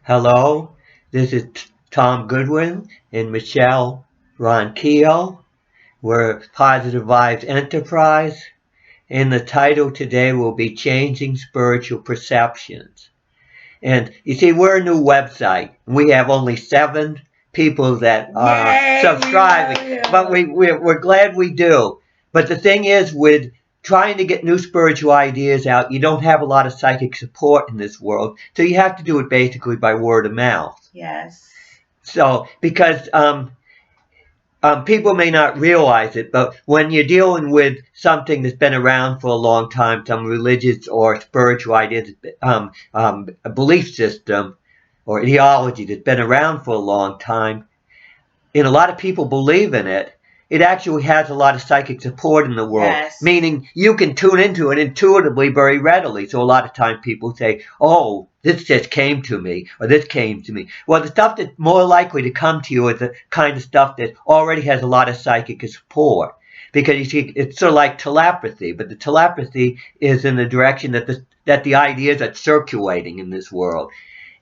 Hello, this is Tom Goodwin and Michelle Ronquillo. We're Positive Vibes Enterprise, and the title today will be Changing Spiritual Perceptions. And you see, we're a new website. We have only 7 people that are Yay, subscribing, but we're glad we do. But the thing is, with trying to get new spiritual ideas out, you don't have a lot of psychic support in this world, so you have to do it basically by word of mouth. Yes. So, because people may not realize it, but when you're dealing with something that's been around for a long time, some religious or spiritual ideas, a belief system or ideology that's been around for a long time, and a lot of people believe in it, it actually has a lot of psychic support in the world. Yes. Meaning you can tune into it intuitively very readily. So a lot of times people say, oh, this just came to me, or this came to me. Well, the stuff that's more likely to come to you is the kind of stuff that already has a lot of psychic support. Because you see, it's sort of like telepathy, but the telepathy is in the direction that the ideas are circulating in this world.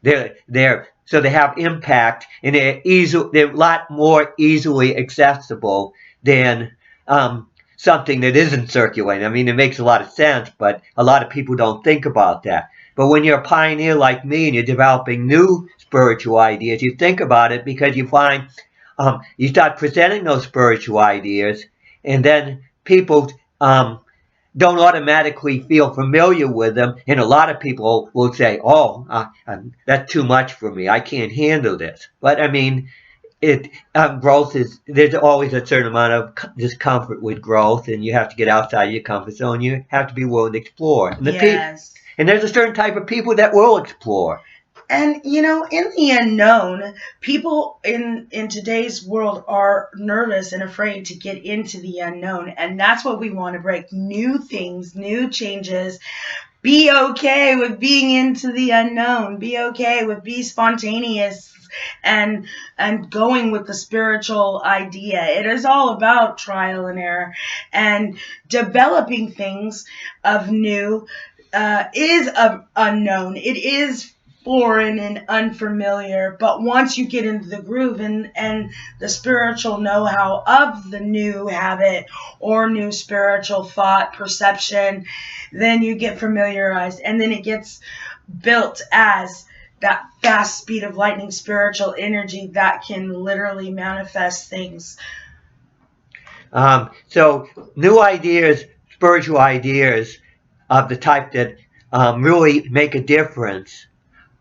So they have impact, and they're a lot more easily accessible than something that isn't circulating. I mean, it makes a lot of sense, but a lot of people don't think about that. But when you're a pioneer like me and you're developing new spiritual ideas, you think about it because you find you start presenting those spiritual ideas, and then people don't automatically feel familiar with them, and a lot of people will say, "Oh, that's too much for me. I can't handle this." But I mean, growth is there's always a certain amount of discomfort with growth, and you have to get outside your comfort zone. You have to be willing to explore. Yes. And there's a certain type of people that will explore. And in the unknown, people in today's world are nervous and afraid to get into the unknown, and that's what we want to break. New things, new changes. Be okay with being into the unknown. Be okay with be spontaneous and going with the spiritual idea. It is all about trial and error, and developing things of new is unknown. It is foreign and unfamiliar, but once you get into the groove and the spiritual know-how of the new habit or new spiritual thought perception, then you get familiarized, and then it gets built as that fast speed of lightning spiritual energy that can literally manifest things. So new ideas, spiritual ideas of the type that really make a difference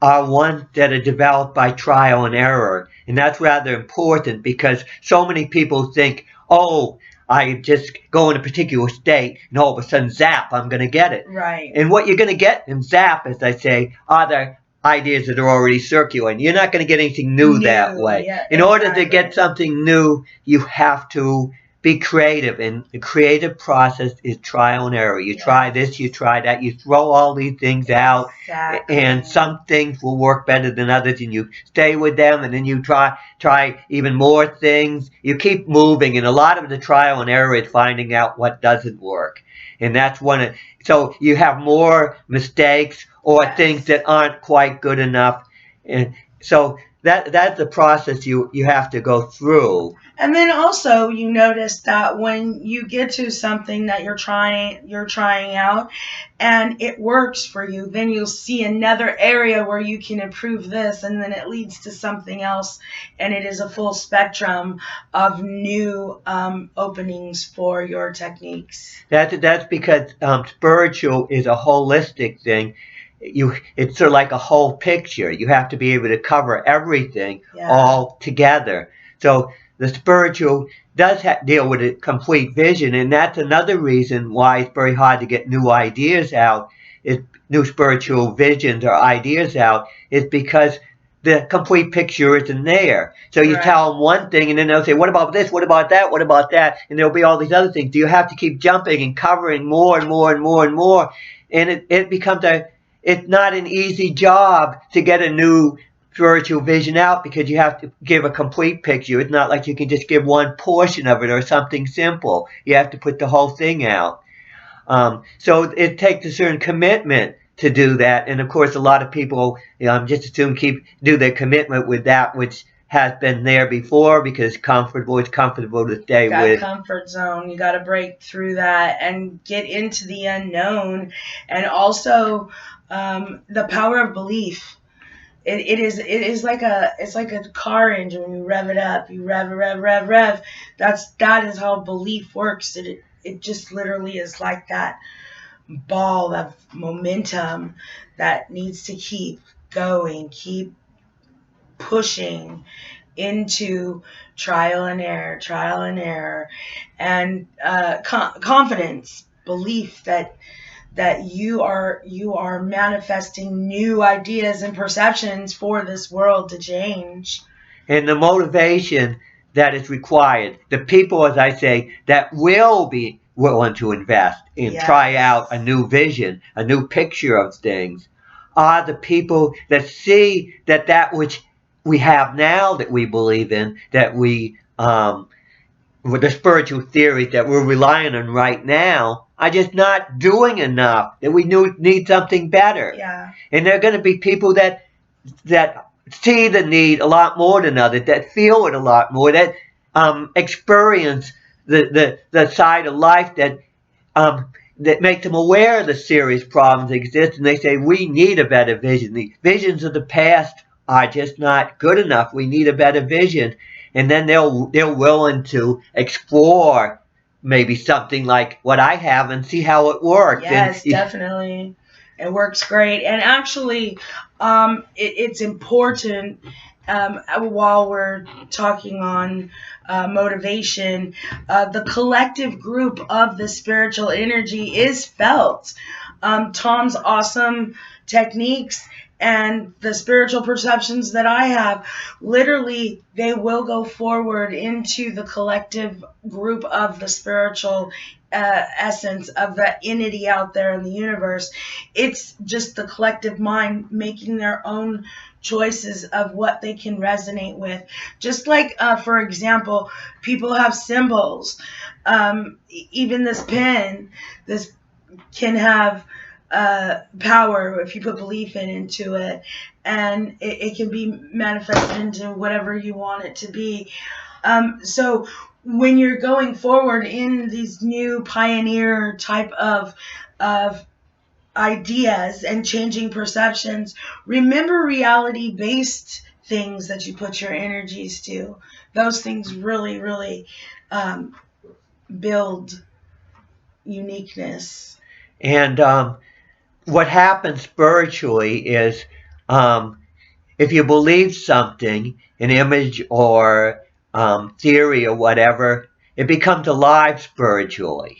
are ones that are developed by trial and error. And that's rather important because so many people think, oh, I just go in a particular state and all of a sudden, zap, I'm going to get it. Right. And what you're going to get in zap, as I say, are the ideas that are already circulating. You're not going to get anything new that way. Yeah, in order to get something new, you have to be creative, and the creative process is trial and error. You try this, you try that, you throw all these things out, and some things will work better than others, and you stay with them, and then you try even more things. You keep moving, and a lot of the trial and error is finding out what doesn't work. And that's so you have more mistakes or things that aren't quite good enough. And so that's the process you have to go through. And then also you notice that when you get to something that you're trying out and it works for you, then you'll see another area where you can improve this, and then it leads to something else, and it is a full spectrum of new openings for your techniques. That's because spiritual is a holistic thing. It's sort of like a whole picture. You have to be able to cover everything all together. So the spiritual does deal with a complete vision, and that's another reason why it's very hard to get new ideas out, new spiritual visions or ideas out, is because the complete picture isn't there. So you tell them one thing, and then they'll say, what about this? What about that? What about that? And there'll be all these other things. So you have to keep jumping and covering more and more and more and more, and it becomes it's not an easy job to get a new spiritual vision out because you have to give a complete picture. It's not like you can just give one portion of it or something simple. You have to put the whole thing out. So it takes a certain commitment to do that. And of course, a lot of people, just assume do their commitment with that which has been there before because it's comfortable to stay That with. comfort zone. You got to break through that and get into the unknown, and also the power of belief. It is like a car engine. When you rev it up, you rev. That is how belief works. It just literally is like that ball of momentum that needs to keep going, keep pushing into trial and error, and confidence, belief that you are manifesting new ideas and perceptions for this world to change. And the motivation that is required, the people, as I say, that will be willing to invest and try out a new vision, a new picture of things, are the people that see that which we have now, that we believe in, that we with the spiritual theories that we're relying on right now, are just not doing enough, that we need something better. Yeah. And there are going to be people that see the need a lot more than others, that feel it a lot more, that experience the side of life that make them aware of the serious problems that exist, and they say, we need a better vision. The visions of the past are just not good enough. We need a better vision. And then they're willing to explore maybe something like what I have and see how it works. Yes, definitely. It works great. And actually, it's important while we're talking on motivation, the collective group of the spiritual energy is felt. Tom's awesome techniques and the spiritual perceptions that I have, literally, they will go forward into the collective group of the spiritual essence of the entity out there in the universe. It's just the collective mind making their own choices of what they can resonate with. Just like, for example, people have symbols. Even this pen, this can have power if you put belief into it, and it can be manifested into whatever you want it to be. So when you're going forward in these new pioneer type of ideas and changing perceptions, remember reality-based things that you put your energies to. Those things really, really build uniqueness. And what happens spiritually is, if you believe something, an image or theory or whatever, it becomes alive spiritually.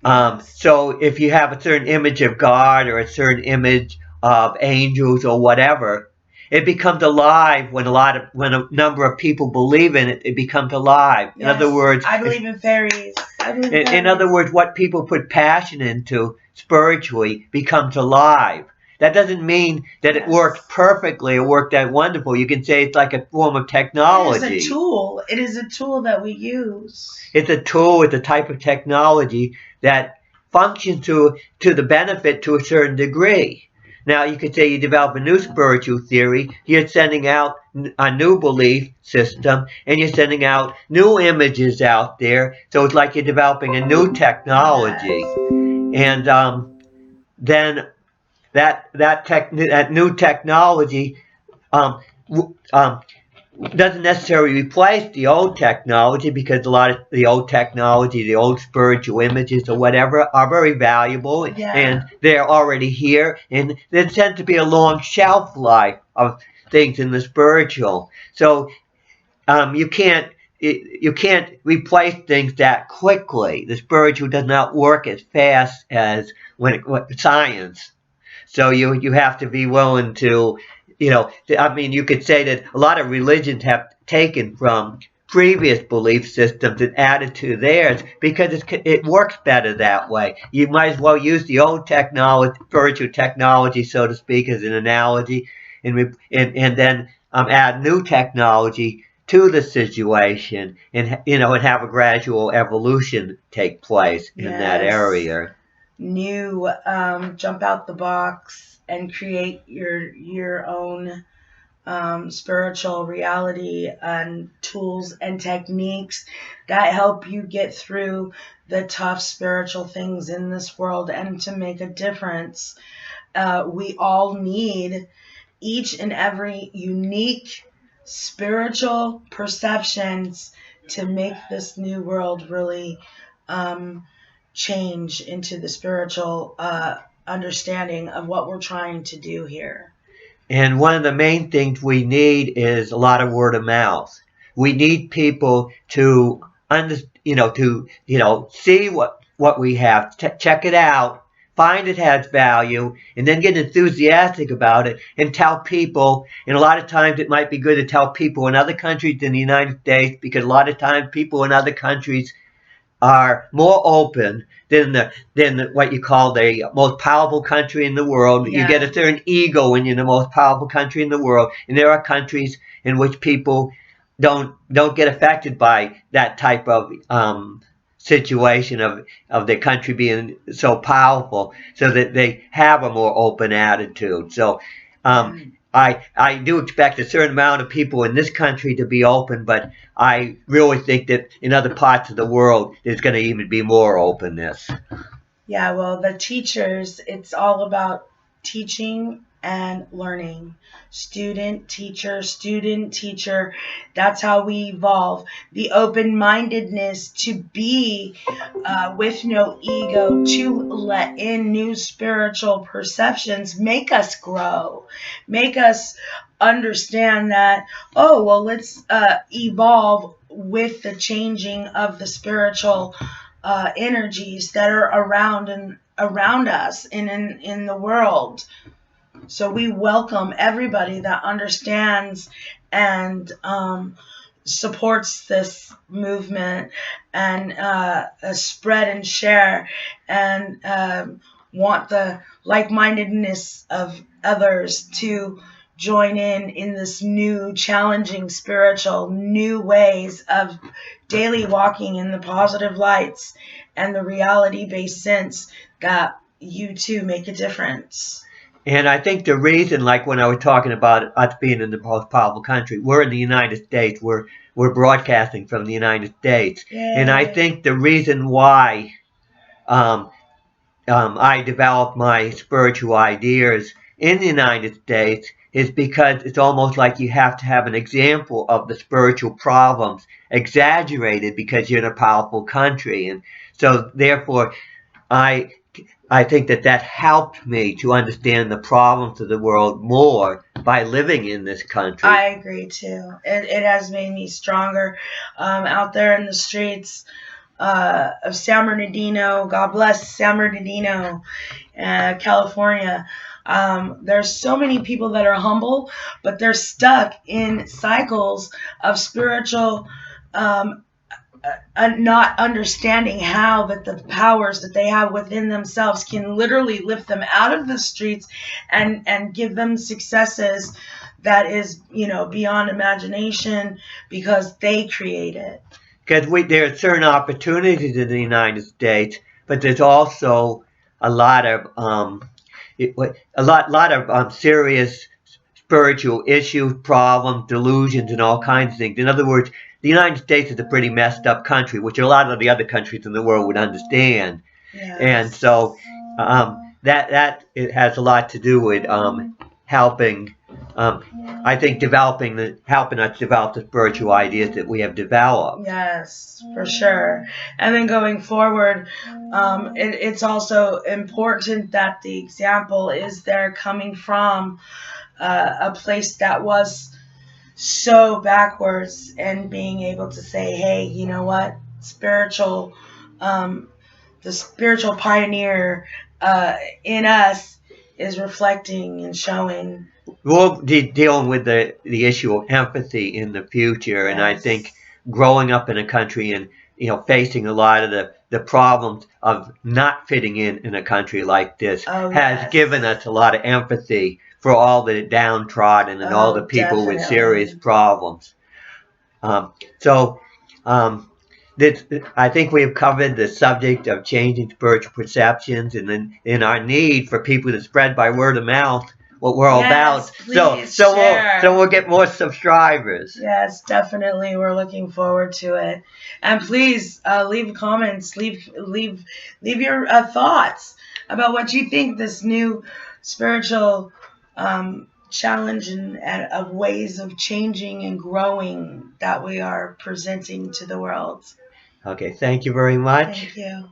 So if you have a certain image of God or a certain image of angels or whatever, it becomes alive when a number of people believe in it. It becomes alive. Yes, in other words, I believe in fairies. In other words, what people put passion into spiritually becomes alive. That doesn't mean that it worked perfectly or worked out wonderful. You can say it's like a form of technology. It is a tool. It is a tool that we use. It's a tool. It's a type of technology that functions to the benefit to a certain degree. Now, you could say you develop a new spiritual theory. You're sending out a new belief system, and you're sending out new images out there. So it's like you're developing a new technology. And then that new technology doesn't necessarily replace the old technology, because a lot of the old technology, the old spiritual images or whatever, are very valuable, and they're already here, and there tends to be a long shelf life of things in the spiritual. So you can't replace things that quickly. The spiritual does not work as fast as science. So you have to be willing to, you could say that a lot of religions have taken from previous belief systems and added to theirs because it works better that way. You might as well use the old technology, spiritual technology, so to speak, as an analogy, and then add new technology to the situation, and have a gradual evolution take place in that area. new jump out the box and create your own spiritual reality and tools and techniques that help you get through the tough spiritual things in this world and to make a difference. We all need each and every unique spiritual perceptions to make this new world really um, change into the spiritual understanding of what we're trying to do here. And one of the main things we need is a lot of word of mouth. We need people to see what we have, check it out, find it has value, and then get enthusiastic about it and tell people. And a lot of times it might be good to tell people in other countries than the United States, because a lot of times people in other countries are more open than what you call the most powerful country in the world. Yeah. You get a certain ego when you're the most powerful country in the world, and there are countries in which people don't get affected by that type of situation of their country being so powerful, so that they have a more open attitude. So I do expect a certain amount of people in this country to be open, but I really think that in other parts of the world there's going to even be more openness. Yeah, well, the teachers, it's all about teaching and learning. Student, teacher. That's how we evolve. The open mindedness to be with no ego, to let in new spiritual perceptions, make us grow, make us understand that, oh, well, let's evolve with the changing of the spiritual energies that are around us in the world. So we welcome everybody that understands and supports this movement and spread and share and want the like-mindedness of others to join in this new challenging spiritual new ways of daily walking in the positive lights and the reality-based sense that you too make a difference. And I think the reason, like when I was talking about us being in the most powerful country, we're in the United States. We're broadcasting from the United States. Yay. And I think the reason why I developed my spiritual ideas in the United States is because it's almost like you have to have an example of the spiritual problems exaggerated because you're in a powerful country. And so therefore I think that helped me to understand the problems of the world more by living in this country. I agree too. It has made me stronger out there in the streets of San Bernardino. God bless San Bernardino, California. There's so many people that are humble, but they're stuck in cycles of spiritual not understanding how that the powers that they have within themselves can literally lift them out of the streets and give them successes that is, beyond imagination because they create it. Because there are certain opportunities in the United States, but there's also a lot of serious spiritual issues, problems, delusions, and all kinds of things. In other words, the United States is a pretty messed up country, which a lot of the other countries in the world would understand. Yes. And so that it has a lot to do with helping. I think helping us develop the spiritual ideas that we have developed. Yes, for sure. And then going forward, it's also important that the example is there coming from a place that was so backwards and being able to say, hey, you know what, the spiritual pioneer in us is reflecting and showing. We'll be dealing with the issue of empathy in the future. Yes. And I think growing up in a country and facing a lot of the problems of not fitting in a country like this has given us a lot of empathy for all the downtrodden and all the people with serious problems. I think we have covered the subject of changing spiritual perceptions and then in our need for people to spread by word of mouth what we're all Yes, about. please So share. we'll get more subscribers. Yes, definitely. We're looking forward to it. And please leave comments. Leave your thoughts about what you think this new spiritual challenge and of ways of changing and growing that we are presenting to the world. Okay, thank you very much. Thank you.